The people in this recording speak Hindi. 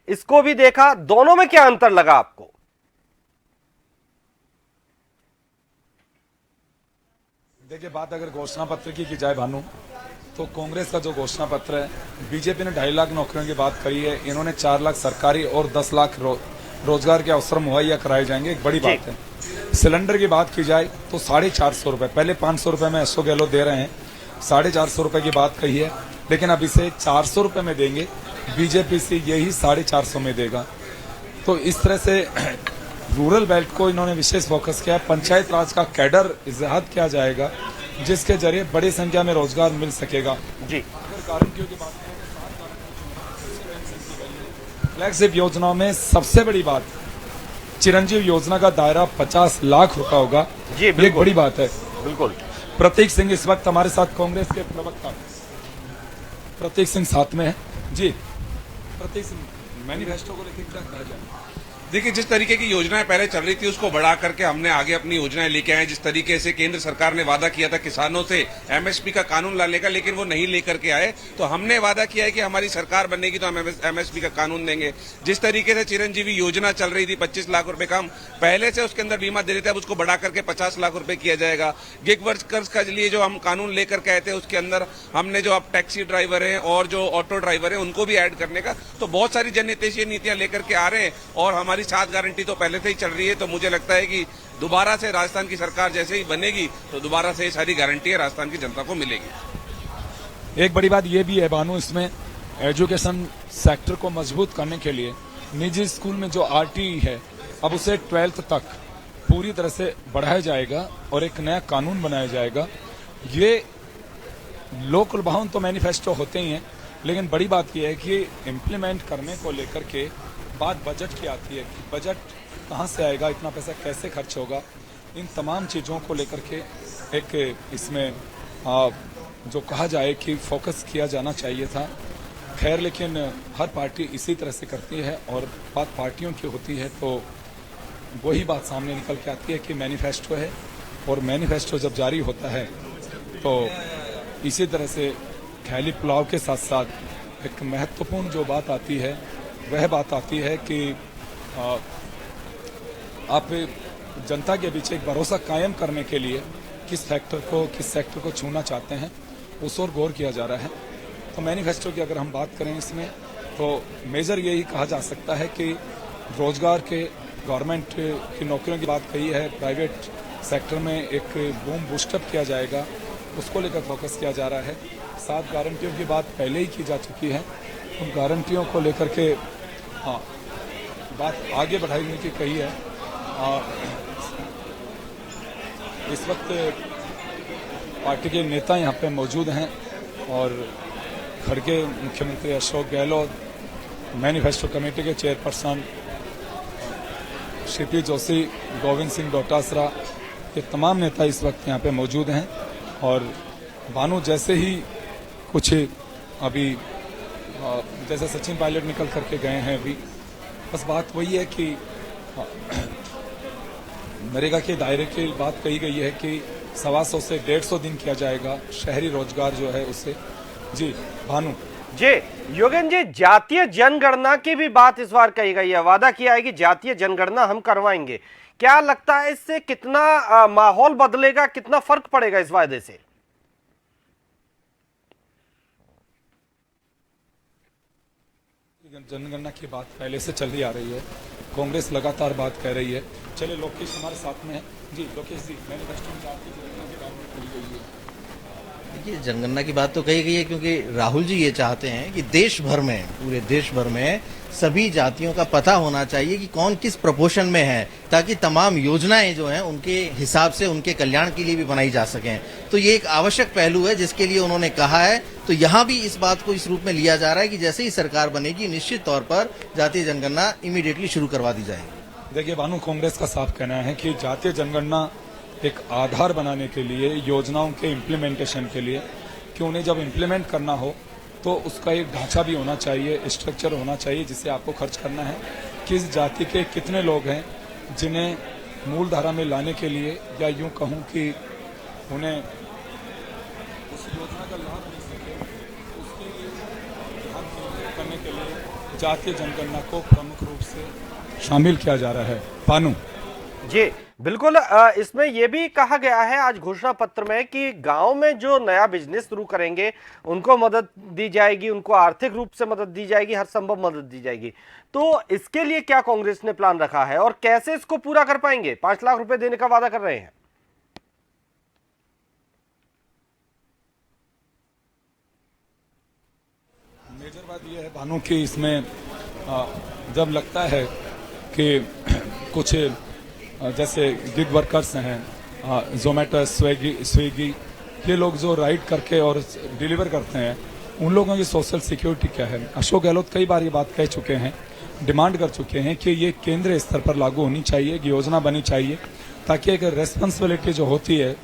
इसको भी देखा, दोनों में क्या अंतर लगा आपको? देखिए, बात अगर घोषणा पत्र की जाए भानु, तो कांग्रेस का जो घोषणा पत्र है, बीजेपी ने 2.5 लाख नौकरियों की बात करी है, इन्होंने 4 लाख सरकारी और 10 लाख रोजगार के अवसर मुहैया कराए जाएंगे, एक बड़ी बात है। सिलेंडर की बात की जाए तो 450 रुपए, पहले 500 रुपए में अशोक गहलोत दे रहे हैं, 450 रुपए की बात कही है, लेकिन अब इसे 400 रुपए में देंगे, बीजेपी से यही 450 में देगा। तो इस तरह से रूरल बेल्ट को इन्होंने विशेष फोकस किया। पंचायत राज का कैडर इजाद किया जाएगा, जिसके जरिए बड़ी संख्या में रोजगार मिल सकेगा। जी, अगर गारंटियों की बात करें, फ्लैगशिप योजनाओं में सबसे बड़ी बात, चिरंजीव योजना का दायरा 50 लाख रुपए होगा। जी, ये एक बड़ी बात है। बिल्कुल। प्रतीक सिंह इस वक्त हमारे साथ, कांग्रेस के प्रवक्ता प्रतीक सिंह साथ में है। जी प्रतीक सिंह, मैनिफेस्टो को लेकर क्या कहा जाए? देखिए, जिस तरीके की योजनाएं पहले चल रही थी उसको बढ़ा करके हमने आगे अपनी योजनाएं लेके आए। जिस तरीके से केंद्र सरकार ने वादा किया था किसानों से एमएसपी का कानून लाने का, लेकिन वो नहीं लेकर के आए, तो हमने वादा किया है कि हमारी सरकार बनेगी तो हम एमएसपी का कानून देंगे। जिस तरीके से चिरंजीवी योजना चल रही थी, 25 लाख रुपए का हम पहले से उसके अंदर बीमा दे रहे थे, अब उसको बढ़ा करके 50 लाख रुपए किया जाएगा। गिग वर्कर्स के लिए जो हम कानून लेकर के आए थे, उसके अंदर हमने जो अब टैक्सी ड्राइवर हैं और जो ऑटो ड्राइवर हैं उनको भी ऐड करने का, तो बहुत सारी जनहितैषी नीतियां लेकर के आ रहे हैं। और हमारी 7 गारंटी तो पहले से ही चल रही है, तो मुझे लगता है कि दोबारा से राजस्थान की सरकार जैसे ही बनेगी तो दोबारा से ये सारी गारंटियां राजस्थान की जनता को मिलेगी। एक बड़ी बात यह भी है भानु, इसमें एजुकेशन सेक्टर को मजबूत करने के लिए निजी स्कूल में जो आरटीई है, अब उसे 12th तक पूरी तरह से बढ़ाया जाएगा और एक नया कानून बनाया जाएगा। ये लोक लुभावन तो मैनिफेस्टो होते ही हैं, लेकिन बड़ी बात यह है कि इम्प्लीमेंट करने को लेकर के बात बजट की आती है कि बजट कहां से आएगा, इतना पैसा कैसे खर्च होगा। इन तमाम चीज़ों को लेकर के एक इसमें जो कहा जाए कि फोकस किया जाना चाहिए था। खैर, लेकिन हर पार्टी इसी तरह से करती है और बात पार्टियों की होती है तो वही बात सामने निकल के आती है कि मैनिफेस्टो है, और मैनिफेस्टो जब जारी होता है तो इसी तरह से खैली पुलाव के साथ साथ एक महत्वपूर्ण जो बात आती है, वह बात आती है कि आप जनता के बीच एक भरोसा कायम करने के लिए किस सेक्टर को छूना चाहते हैं, उस ओर गौर किया जा रहा है। तो मैनिफेस्टो की अगर हम बात करें इसमें, तो मेजर यही कहा जा सकता है कि रोजगार के, गवर्नमेंट की नौकरियों की बात कही है, प्राइवेट सेक्टर में एक बूम बूस्टअप किया जाएगा, उसको लेकर फोकस किया जा रहा है। 7 गारंटियों की बात पहले ही की जा चुकी है, उन गारंटियों को लेकर के बात आगे बढ़ाने की कही है। इस वक्त पार्टी के नेता यहाँ पे मौजूद हैं और खड़गे मुख्यमंत्री अशोक गहलोत, मैनिफेस्टो कमेटी के चेयरपर्सन शिपी जोशी, गोविंद सिंह डोटासरा, ये तमाम नेता इस वक्त यहाँ पे मौजूद हैं। और भानु, जैसे ही कुछ अभी जैसे सचिन पायलट निकल करके गए हैं अभी, बस बात वही है कि नरेगा के दायरे की बात कही गई है कि 125 से 150 दिन किया जाएगा शहरी रोजगार जो है उससे। जी भानु। जी योगेन जी, जातीय जनगणना की भी बात इस बार कही गई है, वादा किया है कि जातीय जनगणना हम करवाएंगे। क्या लगता है इससे कितना माहौल बदलेगा, कितना फर्क पड़ेगा इस वायदे से? जनगणना की बात पहले से चल आ रही है, कांग्रेस लगातार बात कह रही है। चलिए, लोकेश हमारे साथ में है। जी लोकेश जी, मैनिफेस्टो में जातीय जनगणना की बात कही गई है। देखिए, जनगणना की बात तो कही गई है क्योंकि राहुल जी ये चाहते हैं कि देश भर में, पूरे देश भर में सभी जातियों का पता होना चाहिए कि कौन किस प्रपोर्शन में है, ताकि तमाम योजनाएं जो हैं उनके हिसाब से उनके कल्याण के लिए भी बनाई जा सकें। तो ये एक आवश्यक पहलू है जिसके लिए उन्होंने कहा है। तो यहाँ भी इस बात को इस रूप में लिया जा रहा है कि जैसे ही सरकार बनेगी, निश्चित तौर पर जातीय जनगणना इमीडिएटली शुरू करवा दी जाएगी। देखिए भानु, कांग्रेस का साफ कहना है कि जातीय जनगणना एक आधार बनाने के लिए, योजनाओं के इम्प्लीमेंटेशन के लिए, कि उन्हें जब इम्प्लीमेंट करना हो तो उसका एक ढांचा भी होना चाहिए, स्ट्रक्चर होना चाहिए जिससे आपको खर्च करना है। किस जाति के कितने लोग हैं जिन्हें मूल धारा में लाने के लिए, या यूं कहूं कि उन्हें उस योजना का लाभ मिल सके, उसके लिए ध्यान केंद्रित करने के लिए जातीय जनगणना को प्रमुख रूप से शामिल किया जा रहा है। पानू जी बिल्कुल, इसमें यह भी कहा गया है आज घोषणा पत्र में कि गांव में जो नया बिजनेस शुरू करेंगे उनको मदद दी जाएगी, उनको आर्थिक रूप से मदद दी जाएगी, हर संभव मदद दी जाएगी। तो इसके लिए क्या कांग्रेस ने प्लान रखा है और कैसे इसको पूरा कर पाएंगे? 5 लाख रुपए देने का वादा कर रहे हैं। मेजर बात यह है भानु कि इसमें जब लगता है कि कुछ जैसे गिग वर्कर्स हैं, जोमेटो, स्विगी, ये लोग जो राइड करके और डिलीवर करते हैं, उन लोगों की सोशल सिक्योरिटी क्या है? अशोक गहलोत कई बार ये बात कह चुके हैं, डिमांड कर चुके हैं कि ये केंद्रीय स्तर पर लागू होनी चाहिए, योजना बनी चाहिए, ताकि एक रेस्पॉन्सिबिलिटी जो होती है